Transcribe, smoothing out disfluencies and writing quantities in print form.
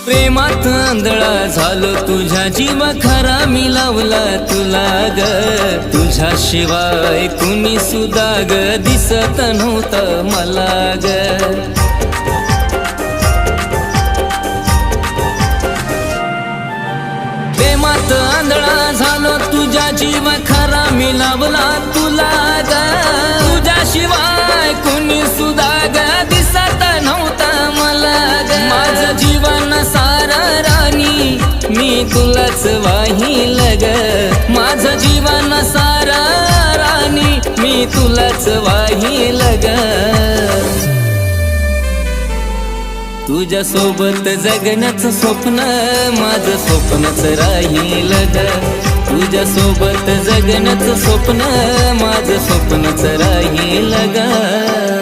प्रेमात आंधळा झालो तुझ्या जीव खरा मी लावला तुला ग, तुझ्याशिवाय कुणी सुद्धा ग दिसत नव्हतं मला ग. प्रेमात आंधळा झालो तुझ्या जीव खरा मी लावला तुला ग, तुझ्याशिवाय कुणी सुद्धा ग दिसत नव्हतं मला ग. माझं जीवन सारा राणी मी तुलाच वाहिल ग, माझं जीवन सारा राणी मी तुलाच वाहिल ग. तुझ्या सोबत जगण्याचं स्वप्न माझं स्वप्नच राहील ग, तुझ्या सोबत जगण्याचं स्वप्न माझं स्वप्नच राहील ग.